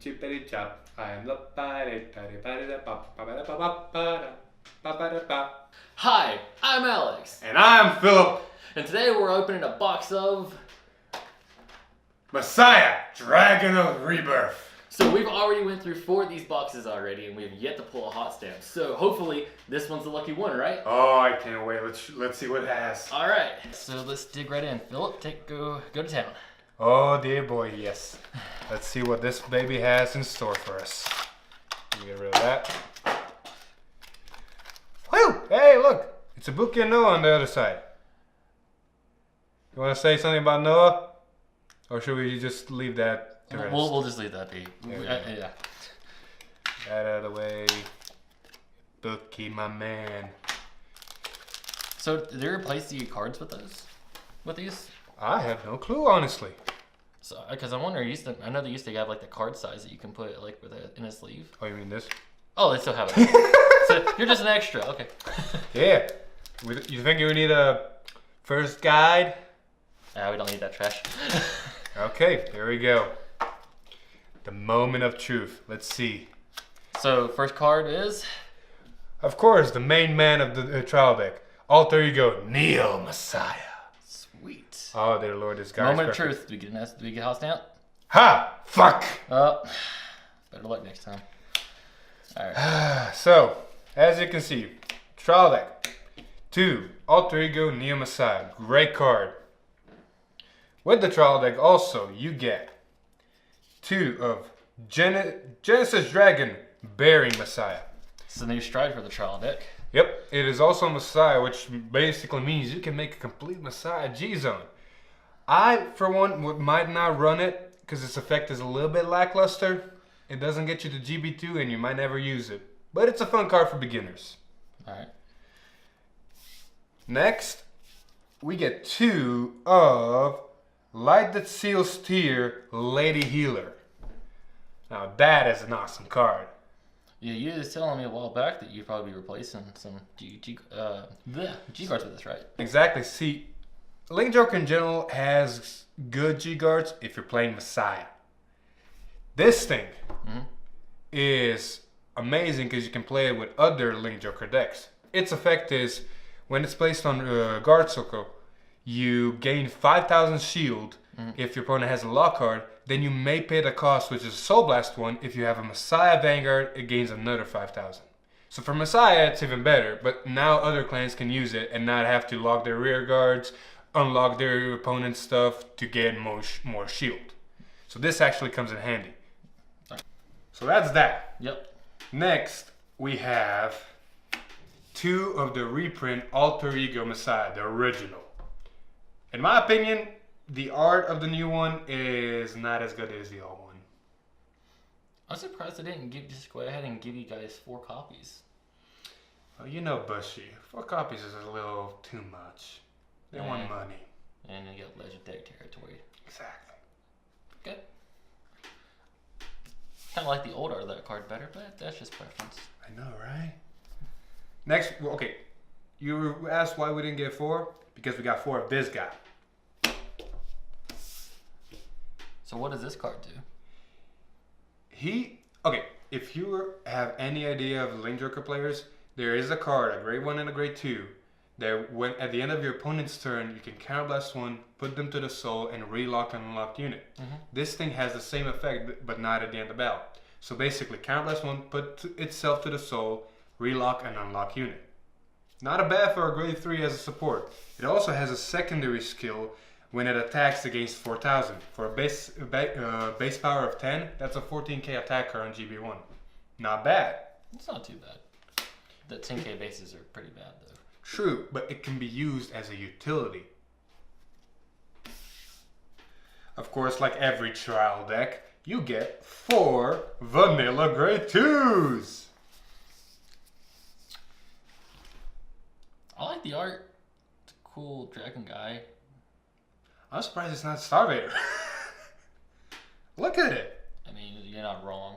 chippity chop. I am the Hi, I'm Alex. And I'm Philip. And today we're opening a box of Messiah, Dragon of Rebirth. So we've already went through 4 of these boxes already, and we have yet to pull a hot stamp. So hopefully this one's the lucky one, right? Oh, I can't wait. Let's see what it has. All right. So let's dig right in. Philip, go to town. Oh dear boy, yes. Let's see what this baby has in store for us. Get rid of that. Whew! Hey, look! It's a bouquet of Noah on the other side. You want to say something about Noah? Or should we just leave that to rest? We'll just leave that be. Yeah. That out of the way. Bookie, my man. So did they replace the cards with those? With these? I have no clue, honestly. So, because I wonder, I know they used to have like the card size that you can put like in a sleeve. Oh, you mean this? Oh, they still have it. So you're just an extra, okay. Yeah. You think you need a first guide? Nah, we don't need that trash. Okay, here we go. The moment of truth. Let's see. So, first card is? Of course, the main man of the trial deck. Alter ego, Neo Messiah. Sweet. Oh, dear Lord, this guy. Moment of truth. Do we get hot stamp? Ha! Fuck! Better luck next time. Alright. So, as you can see, trial deck. 2, Alter ego, Neo Messiah. Great card. With the trial deck also, you get 2 of Genesis Dragon, Bearing Messiah. It's the new stride for the trial deck. Yep, it is also Messiah, which basically means you can make a complete Messiah G-Zone. I, for one, might not run it because its effect is a little bit lackluster. It doesn't get you to GB2 and you might never use it. But it's a fun card for beginners. Alright. Next, we get 2 of Light That Seals Tear, Lady Healer. Now that is an awesome card. Yeah, you was telling me a while back that you'd probably be replacing some G guards with this, right? Exactly. See, Link Joker in general has good G guards if you're playing Messiah. This thing is amazing because you can play it with other Link Joker decks. Its effect is when it's placed on guard circle, you gain 5,000 shield if your opponent has a lock card. Then you may pay the cost, which is a Soul Blast one. If you have a Messiah Vanguard, it gains another 5,000. So for Messiah, it's even better. But now other clans can use it and not have to lock their rear guards, unlock their opponent's stuff to get more shield. So this actually comes in handy. So that's that. Yep. Next, we have 2 of the reprint Alter Ego Messiah, the original. In my opinion, the art of the new one is not as good as the old one. I'm surprised they didn't just go ahead and give you guys 4 copies. Well, you know Bushy. 4 copies is a little too much. They want money. And you get Legend Deck territory. Exactly. Okay. Kind of like the old art of that card better, but that's just preference. I know, right? Next, well, okay. You asked why we didn't get 4? Because we got 4 of this guy. So what does this card do? If you have any idea of Link Joker players, there is a card, a grade 1 and a grade 2, that when at the end of your opponent's turn, you can counterblast 1, put them to the soul, and relock an unlocked unit. This thing has the same effect, but not at the end of battle. So basically, counterblast 1, put itself to the soul, relock an unlocked unit. Not a bad for a grade 3 as a support. It also has a secondary skill when it attacks against 4,000. For a base power of 10, that's a 14k attacker on GB1. Not bad. It's not too bad. The 10k bases are pretty bad though. True, but it can be used as a utility. Of course, like every trial deck, you get 4 vanilla grade 2s. I like the art. It's a cool dragon guy. I'm surprised it's not Starvader. Look at it. I mean, you're not wrong.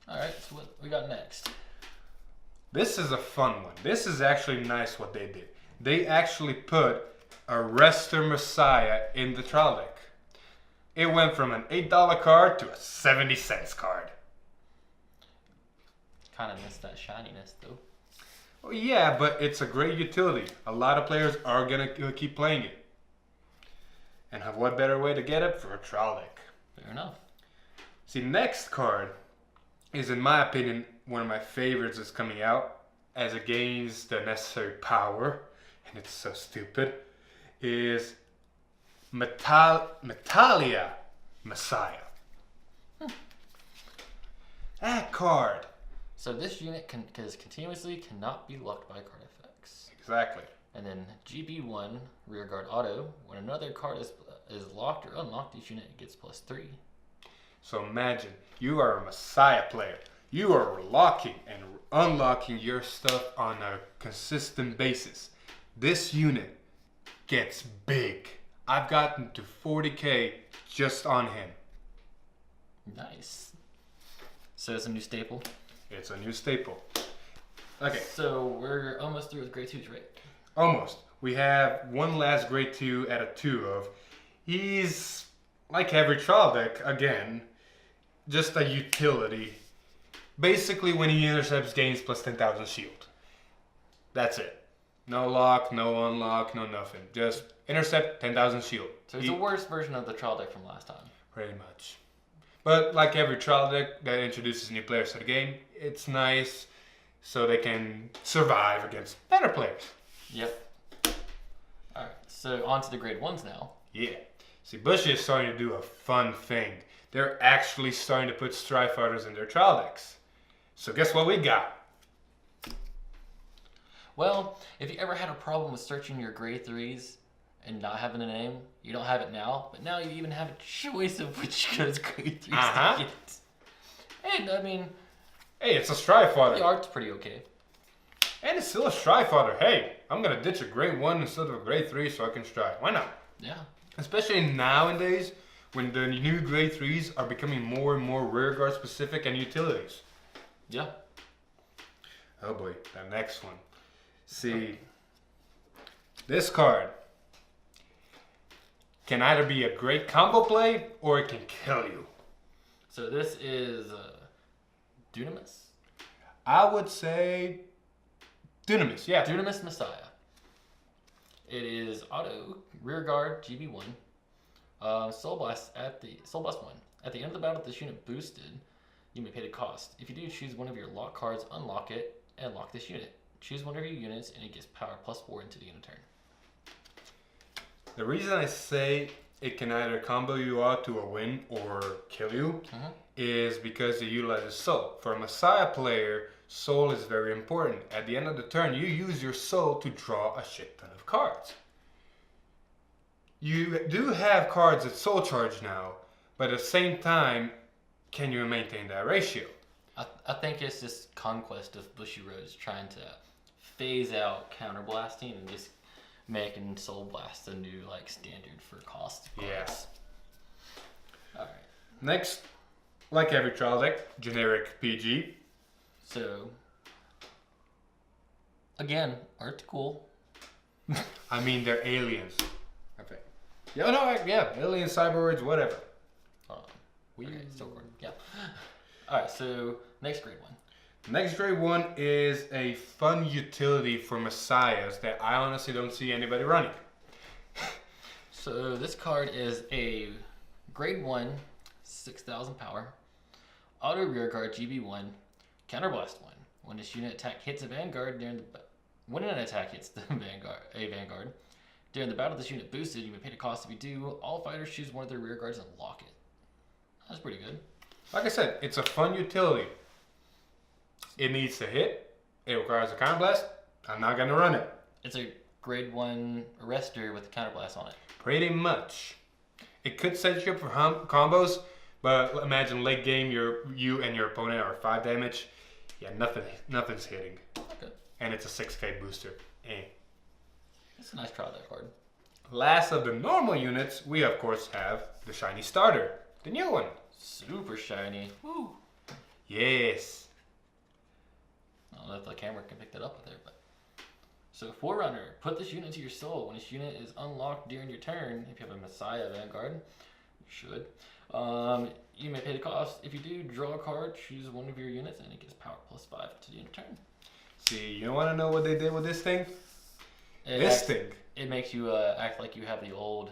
Alright, so what we got next? This is a fun one. This is actually nice what they did. They actually put a Arrestor Messiah in the trial deck. It went from an $8 card to a 70-cent card. Kind of missed that shininess though. Well, yeah, but it's a great utility. A lot of players are going to keep playing it. And what better way to get it for a trial deck? Fair enough. See, next card is, in my opinion, one of my favorites that's coming out, as it gains the necessary power, and it's so stupid, is Metalia Messiah. That card. So this unit continuously cannot be locked by card effects. Exactly. And then GB1 rearguard auto. When another card is locked or unlocked, each unit gets +3. So imagine you are a Messiah player. You are locking and unlocking your stuff on a consistent basis. This unit gets big. I've gotten to 40k just on him. Nice. So it's a new staple. It's a new staple. Okay. So we're almost through with grade 2s, right? Almost. We have one last grade 2 at a 2 of. He's like every trial deck, again, just a utility. Basically, when he intercepts, gains plus 10,000 shield. That's it. No lock, no unlock, no nothing. Just intercept, 10,000 shield. So it's a worse version of the trial deck from last time. Pretty much. But like every trial deck that introduces new players to the game, it's nice so they can survive against better players. Yep. Alright, so on to the grade 1s now. Yeah. See, Bushy is starting to do a fun thing. They're actually starting to put Strike Fighters in their trial decks. So guess what we got? Well, if you ever had a problem with searching your grade 3s and not having a name, you don't have it now, but now you even have a choice of which grade 3s to get. And I mean, hey, it's a Strike Fighter. The art's pretty okay. And it's still a Strike Fighter. Hey, I'm gonna ditch a grade 1 instead of a grade 3 so I can strike. Why not? Yeah. Especially nowadays when the new grade 3s are becoming more and more rearguard specific and utilities. Yeah. Oh boy, the next one. See, this card can either be a great combo play or it can kill you. So this is Dunamis? I would say Dunamis, yeah. Dunamis Messiah. It is auto, rear guard, GB1. Soul Blast 1. At the end of the battle, this unit boosted, you may pay the cost. If you do, choose one of your lock cards, unlock it, and lock this unit. Choose one of your units, and it gets power +4 into the end of turn. The reason I say it can either combo you out to a win or kill you is because it utilizes Soul. For a Messiah player, Soul is very important. At the end of the turn, you use your Soul to draw a shit ton of cards. You do have cards at Soul Charge now, but at the same time, can you maintain that ratio? I think it's just Conquest of Bushy Roads trying to phase out counterblasting and just making Soul Blast a new standard for cost. Yes. All right. Next, like every trial deck, generic PG. So, again, art's cool. I mean, they're aliens. Okay. Yeah, no, yeah, aliens, cyborgs, whatever. Okay, still recording. Yeah. All right. So next grade 1. Next grade 1 is a fun utility for Messiahs that I honestly don't see anybody running. So this card is a grade 1, 6,000 power, auto rearguard GB1, counterblast 1. When this unit attack hits a vanguard when an attack hits the vanguard during the battle, this unit boosted. You may pay the cost. If you do, all fighters choose one of their rearguards and lock it. That's pretty good. Like I said, it's a fun utility. It needs to hit. It requires a counterblast. I'm not gonna run it. It's a grade 1 arrestor with a counterblast on it. Pretty much. It could set you up for combos, but imagine late game, you and your opponent are 5 damage. Yeah, nothing's hitting. Okay. And it's a 6k booster. It's a nice trial deck card. Last of the normal units, we of course have the shiny starter, the new one. Super shiny. Woo. Yes. I don't know if the camera can pick that up there, but. So Forerunner, put this unit into your soul. When this unit is unlocked during your turn, if you have a Messiah Vanguard, Should. You may pay the cost. If you do, draw a card, choose one of your units, and it gets power +5 to the end of turn. See, you want to know what they did with this thing? It makes you act like you have the old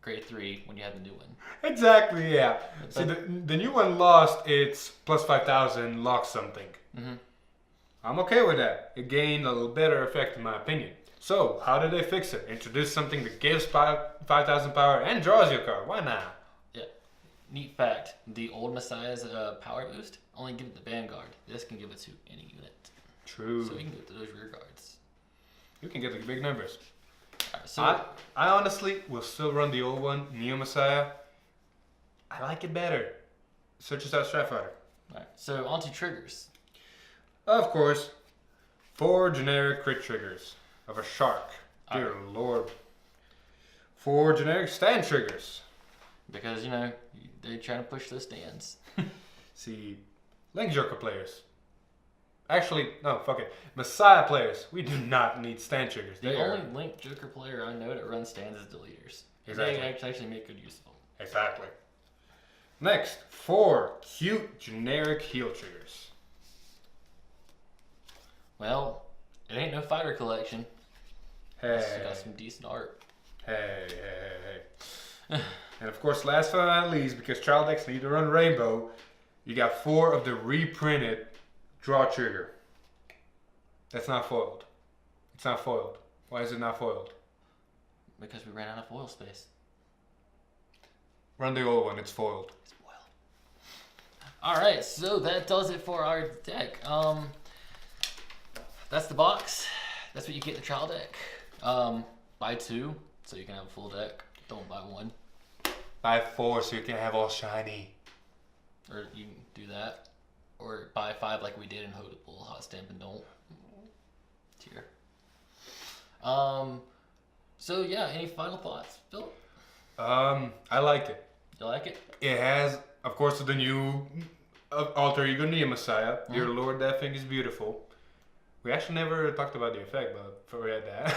grade 3 when you have the new one. Exactly, yeah. See, the new one lost its +5,000 lock something. Mm-hmm. I'm okay with that. It gained a little better effect in my opinion. So, how did they fix it? Introduce something that gives 5,000 power and draws your card. Why not? Yeah. Neat fact. The old Messiah's power boost only give it to Vanguard. This can give it to any unit. True. So you can give it to those rear guards. You can get the big numbers. Right, so I honestly will still run the old one, Neo Messiah. I like it better. Search us out, Stratfighter. Alright, so on to triggers. Of course, 4 generic crit triggers of a shark. Dear Lord. 4 generic stand triggers. Because, they're trying to push those stands. See, Link Joker players. Actually, no, fuck it. Messiah players, we do not need stand triggers. The only Link Joker player I know that runs stands is deleters. Exactly. They actually make good use of them. Exactly. Next, 4 cute generic heal triggers. Well, it ain't no fighter collection. Hey. It's got some decent art. Hey. And of course, last but not least, because trial decks need to run Rainbow, you got 4 of the reprinted draw trigger. That's not foiled. It's not foiled. Why is it not foiled? Because we ran out of foil space. Run the old one, it's foiled. It's foiled. Alright, so that does it for our deck. That's the box. That's what you get in the trial deck. Buy 2, so you can have a full deck. Don't buy 1. Buy 4 so you can have all shiny. Or you can do that. Or buy 5 like we did in Hodable, Hot Stamp and Don't. Tier. So yeah, any final thoughts, Phil? I like it. You like it? It has, of course, the new alter ego Neo Messiah. Dear Lord, that thing is beautiful. We actually never talked about the effect, but forget that.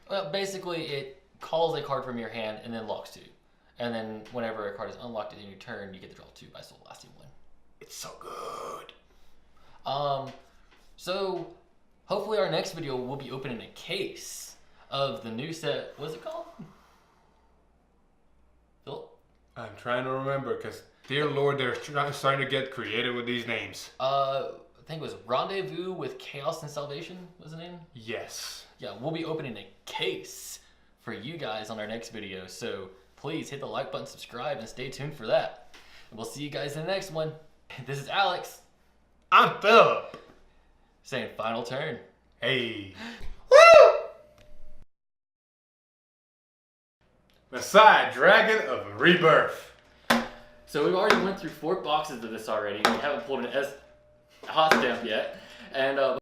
Well, basically, it calls a card from your hand and then locks 2. And then whenever a card is unlocked in your turn, you get to draw 2 by soul blasting 1. It's so good. So hopefully our next video will be opening a case of the new set. What's it called? Phil? I'm trying to remember because, dear Lord, they're starting to get creative with these names. I think it was Rendezvous with Chaos and Salvation was the name? Yes. Yeah, we'll be opening a case for you guys on our next video. So please hit the like button, subscribe, and stay tuned for that. And we'll see you guys in the next one. This is Alex. I'm Philip. Saying final turn. Hey. Woo! Messiah, Dragon of Rebirth. So we've already went through 4 boxes of this already. We haven't pulled an hot stamp yet. And